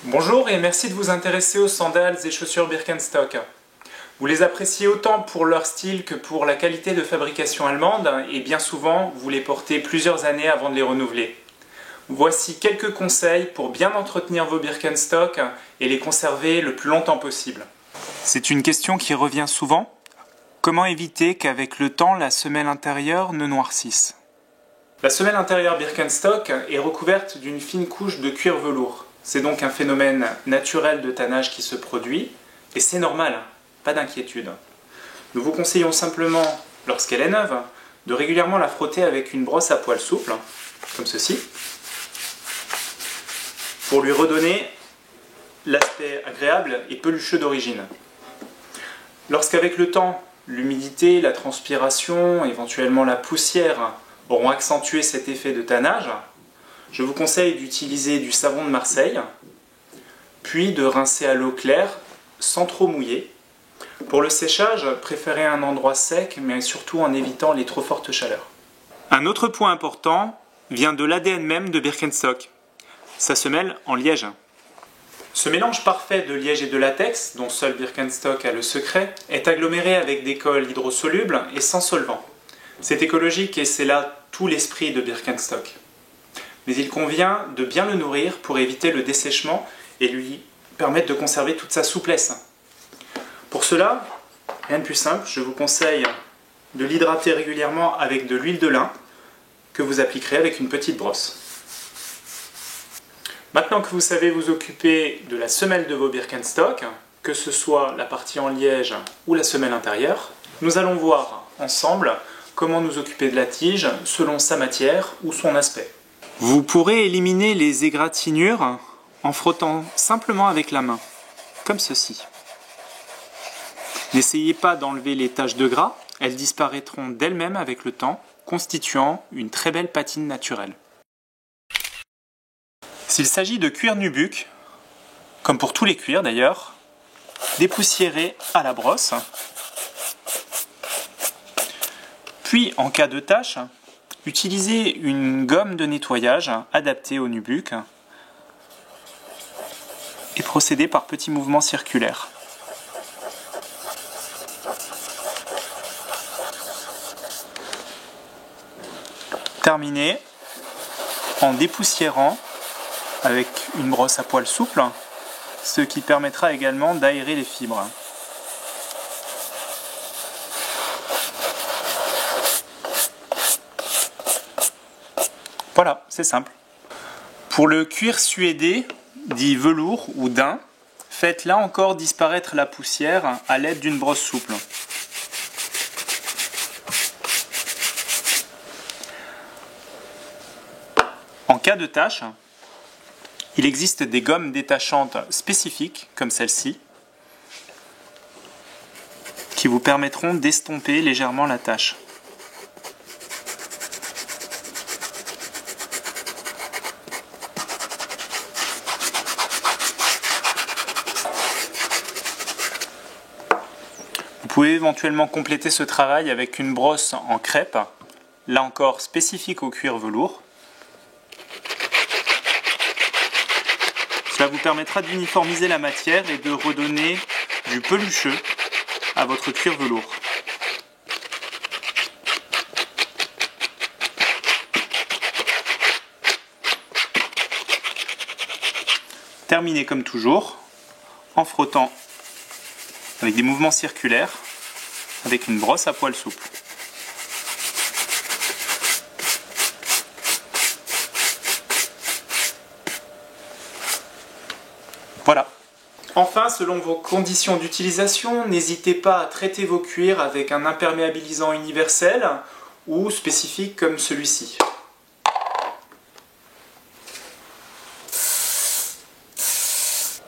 Bonjour et merci de vous intéresser aux sandales et chaussures Birkenstock. Vous les appréciez autant pour leur style que pour la qualité de fabrication allemande et bien souvent vous les portez plusieurs années avant de les renouveler. Voici quelques conseils pour bien entretenir vos Birkenstock et les conserver le plus longtemps possible. C'est une question qui revient souvent. Comment éviter qu'avec le temps la semelle intérieure ne noircisse? La semelle intérieure Birkenstock est recouverte d'une fine couche de cuir velours. C'est donc un phénomène naturel de tannage qui se produit, et c'est normal, pas d'inquiétude. Nous vous conseillons simplement, lorsqu'elle est neuve, de régulièrement la frotter avec une brosse à poils souple, comme ceci, pour lui redonner l'aspect agréable et pelucheux d'origine. Lorsqu'avec le temps, l'humidité, la transpiration, éventuellement la poussière auront accentué cet effet de tannage, je vous conseille d'utiliser du savon de Marseille, puis de rincer à l'eau claire, sans trop mouiller. Pour le séchage, préférez un endroit sec, mais surtout en évitant les trop fortes chaleurs. Un autre point important vient de l'ADN même de Birkenstock, sa semelle en liège. Ce mélange parfait de liège et de latex, dont seul Birkenstock a le secret, est aggloméré avec des colles hydrosolubles et sans solvant. C'est écologique et c'est là tout l'esprit de Birkenstock. Mais il convient de bien le nourrir pour éviter le dessèchement et lui permettre de conserver toute sa souplesse. Pour cela, rien de plus simple, je vous conseille de l'hydrater régulièrement avec de l'huile de lin que vous appliquerez avec une petite brosse. Maintenant que vous savez vous occuper de la semelle de vos Birkenstock, que ce soit la partie en liège ou la semelle intérieure, nous allons voir ensemble comment nous occuper de la tige selon sa matière ou son aspect. Vous pourrez éliminer les égratignures en frottant simplement avec la main, comme ceci. N'essayez pas d'enlever les taches de gras, elles disparaîtront d'elles-mêmes avec le temps, constituant une très belle patine naturelle. S'il s'agit de cuir nubuck, comme pour tous les cuirs d'ailleurs, dépoussiérez à la brosse, puis en cas de tache, utilisez une gomme de nettoyage adaptée au nubuck et procédez par petits mouvements circulaires. Terminez en dépoussiérant avec une brosse à poils souple, ce qui permettra également d'aérer les fibres. Voilà, c'est simple. Pour le cuir suédé, dit velours ou daim, faites là encore disparaître la poussière à l'aide d'une brosse souple. En cas de tache, il existe des gommes détachantes spécifiques, comme celle-ci, qui vous permettront d'estomper légèrement la tache. Vous pouvez éventuellement compléter ce travail avec une brosse en crêpe, là encore spécifique au cuir velours. Cela vous permettra d'uniformiser la matière et de redonner du pelucheux à votre cuir velours. Terminez comme toujours en frottant avec des mouvements circulaires avec une brosse à poils souple. Voilà. Enfin, selon vos conditions d'utilisation, n'hésitez pas à traiter vos cuirs avec un imperméabilisant universel ou spécifique comme celui-ci.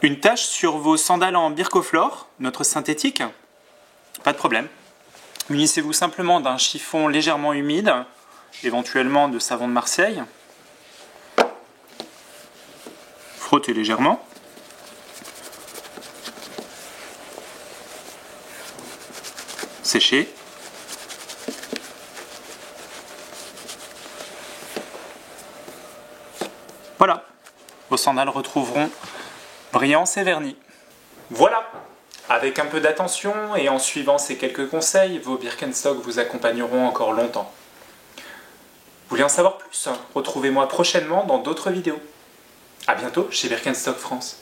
Une tache sur vos sandales en Birkoflor, notre synthétique, pas de problème. Munissez-vous simplement d'un chiffon légèrement humide, éventuellement de savon de Marseille. Frottez légèrement. Séchez. Voilà, vos sandales retrouveront Brillance et vernis. Voilà! Avec un peu d'attention et en suivant ces quelques conseils, vos Birkenstock vous accompagneront encore longtemps. Vous voulez en savoir plus? Retrouvez-moi prochainement dans d'autres vidéos. A bientôt chez Birkenstock France.